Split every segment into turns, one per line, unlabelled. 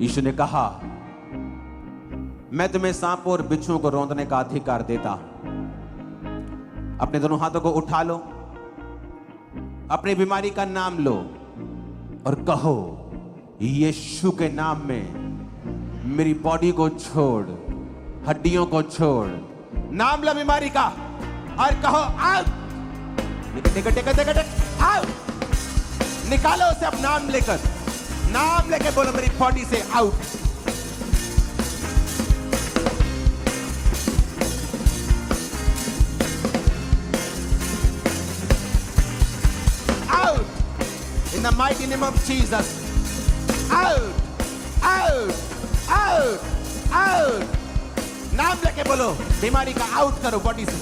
यीशु ने कहा, मैं तुम्हें सांपों और बिच्छुओं को रौंदने का अधिकार देता। अपने दोनों हाथों को उठा लो, अपनी बीमारी का नाम लो और कहो, यीशु के नाम में मेरी बॉडी को छोड़, हड्डियों को छोड़। नाम लो बीमारी का और कहो आउट। आउट। निकालो उसे अब नाम लेकर, नाम लेकर बोलो मेरी बॉडी से out. Out in the mighty name of Jesus. Out, out, out, out. नाम लेके बोलो, बीमारी का आउट करो बॉडी से।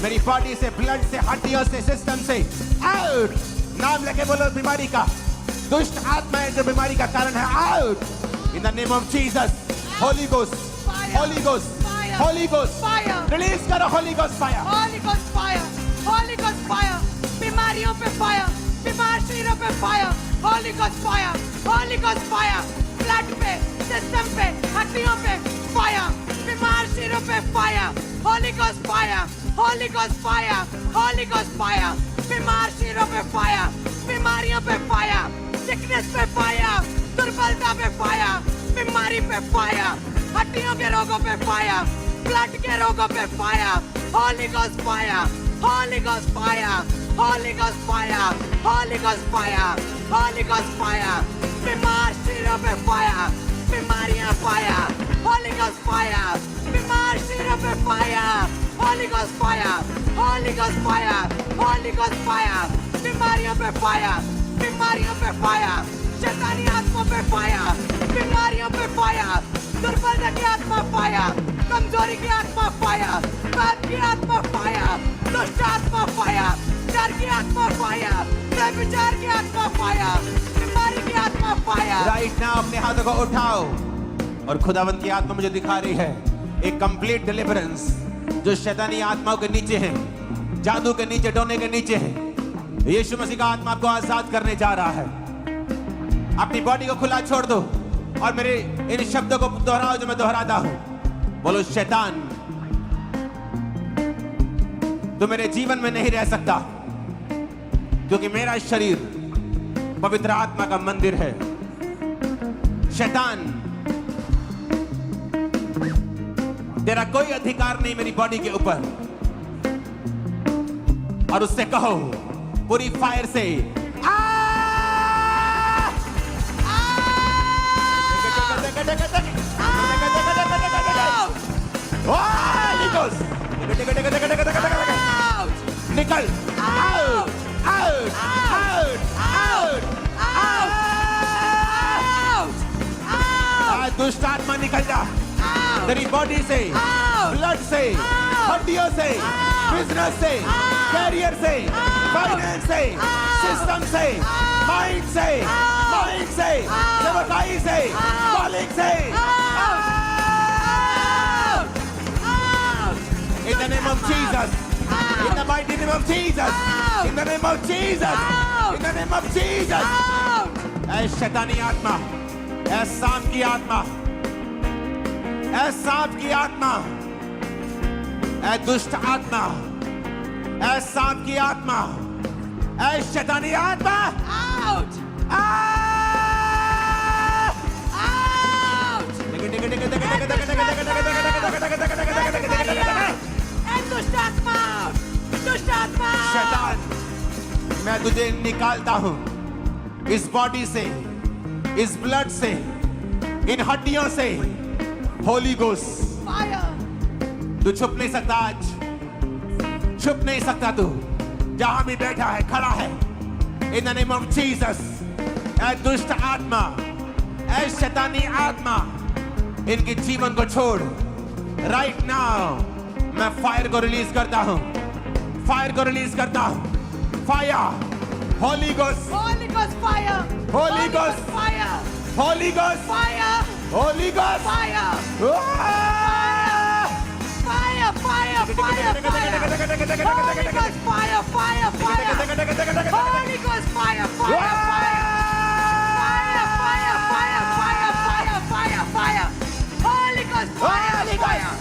मेरी बॉडी से, ब्लड से, हड्डियों से, सिस्टम से आउट। नाम लेके बोलो बीमारी का, दुष्ट आत्मा है जो बीमारी का कारण है, out in the name of Jesus. Holy Ghost, Holy Ghost, Holy Ghost, release करो Holy Ghost fire,
Holy Ghost fire, Holy Ghost fire, बीमारियों पे फायर, बीमार शरीरों पे fire, Holy Ghost fire, Holy Ghost fire, blood पे, system पे, हड्डियों पे फायर, बीमार शरीरों पे fire, Holy Ghost fire, Holy Ghost fire, Holy Ghost fire, बीमार शरीरों पे फायर, बीमारियों पे फायर, सिकनेस पे फायर, दुर्बलता पे फायर, बीमारी पे फायर, हड्डियों के रोगों पे फायर, ब्लड के रोगों पे fire, Holy Ghost fire, Holy Ghost fire, Holy Ghost fire, Holy Ghost fire, Holy Ghost fire, बीमार शरीरों पे फायर, बीमारियां फायर, होली गोस्ट फायर, बीमार शरीरों पे fire, Holy Ghost fire, Holy Ghost fire, Holy Ghost fire, बीमारियों पे fire, बीमारियों पे फायर, शैतानी आत्मा पे फायर, बीमारियों पे फायर, दुर्बलता की आत्मा फायर, कमजोरी की आत्मा फायर, पाप की आत्मा फायर, दुष्ट आत्मा फायर, डर की आत्मा फायर, व्यभिचार की आत्मा फायर, बीमारी की आत्मा फायर।
राइट नाउ अपने हाथों को उठाओ और खुदावंद की आत्मा मुझे दिखा रही है एक कंप्लीट डिलीवरेंस जो शैतानी आत्माओं के नीचे है, जादू के नीचे, डोने के नीचे है। यीशु मसीह का आत्मा आपको आजाद करने जा रहा है। अपनी बॉडी को खुला छोड़ दो और मेरे इन शब्दों को दोहराओ जो मैं दोहराता हूं। बोलो, शैतान तू मेरे जीवन में नहीं रह सकता, क्योंकि मेरा शरीर पवित्र आत्मा का मंदिर है। शैतान, तेरा कोई अधिकार नहीं मेरी बॉडी के ऊपर। और उससे कहो पूरी फायर से, निकल, out, out, out, out, out. दुष्ट आत्मा निकल जा तेरी बॉडी से, ब्लड से, हड्डियों से, बिजनेस से, कैरियर से, फाइनेंस से, सिस्टम से, माइंड से, सेवकाई से, कॉलिंग से। In the name of Jesus, in the mighty name of Jesus, in the name of Jesus, in the name of Jesus. ऐ शैतानी आत्मा, ऐ सांप की आत्मा, ऐ सांप की आत्मा, ऐ दुष्ट आत्मा, ऐ सांप की आत्मा, ऐ शैतानी आत्मा,
आउट, दुष्ट आत्मा, दुष्ट आत्मा।
शैतान, मैं तुझे निकालता हूं इस बॉडी से, इस ब्लड से, इन हड्डियों से। होली गोस्ट, तू छुप नहीं सकता आज, छुप नहीं सकता तू। जहां भी बैठा है, खड़ा है, in the name of Jesus. ऐ दुष्ट आत्मा, ऐ शैतानी आत्मा इनके जीवन को छोड़ राइट नाउ मैं फायर को रिलीज करता हूं फायर को रिलीज करता हूं fire Holy Ghost
Holy Ghost fire.
Holy Ghost.
fire.
Holy Ghost
Fire.
Holy Ghost
Fire. Fire. Fire. Fire. Fire. Holy Ghost fire. Fire. Fire. Holy Ghost fire. Fire. Fire. Fire. Fire. Fire. Fire. Fire. Fire. Fire. Holy Ghost fire.
Holy
Fire.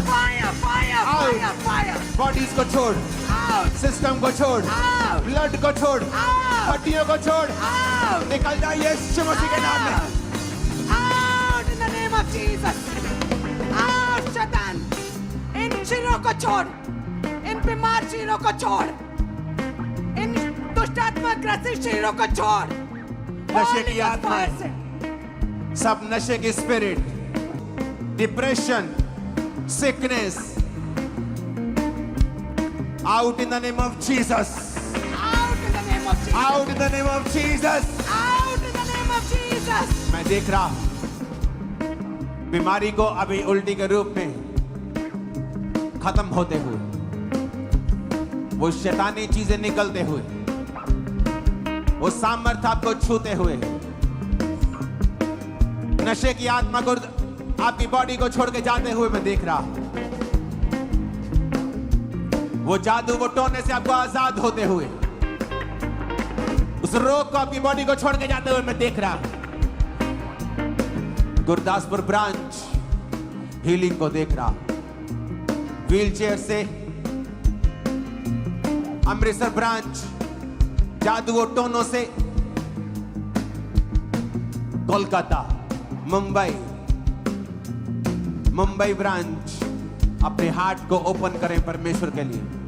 Fire. Fire. Fire. Fire.
Bodies को छोड़
Out.
System को छोड़
Out.
Blood को छोड़
Out.
हड्डियों को छोड़
Out.
निकल जा यीशु मसीह के नाम में
Out in the name of Jesus. Out, शैतान. इन शरीरों को छोड़. इन बीमार शरीरों को छोड़. इन दुष्ट आत्मा ग्रसित शरीरों को छोड़.
नशे की
Holy Ghost
आत्माएं.
fire से.
सब नशे की spirit depression sickness out in the name of Jesus
Out in the name of Jesus.
Out in the name of Jesus
Out in the name of Jesus.
मैं देख रहा बीमारी को अभी उल्टी के रूप में खत्म होते हुए वो शैतानी चीजें निकलते हुए वो सामर्थ्य आपको छूते हुए नशे की आत्मा को आपकी बॉडी को छोड़ के जाते हुए मैं देख रहा वो जादू वो टोने से आपको आजाद होते हुए उस रोग को आपकी बॉडी को छोड़ के जाते हुए मैं देख रहा गुरदासपुर ब्रांच हीलिंग को देख रहा व्हीलचेयर से अमृतसर ब्रांच जादू और टोनों से कोलकाता मुंबई ब्रांच अपने हार्ट को ओपन करें परमेश्वर के लिए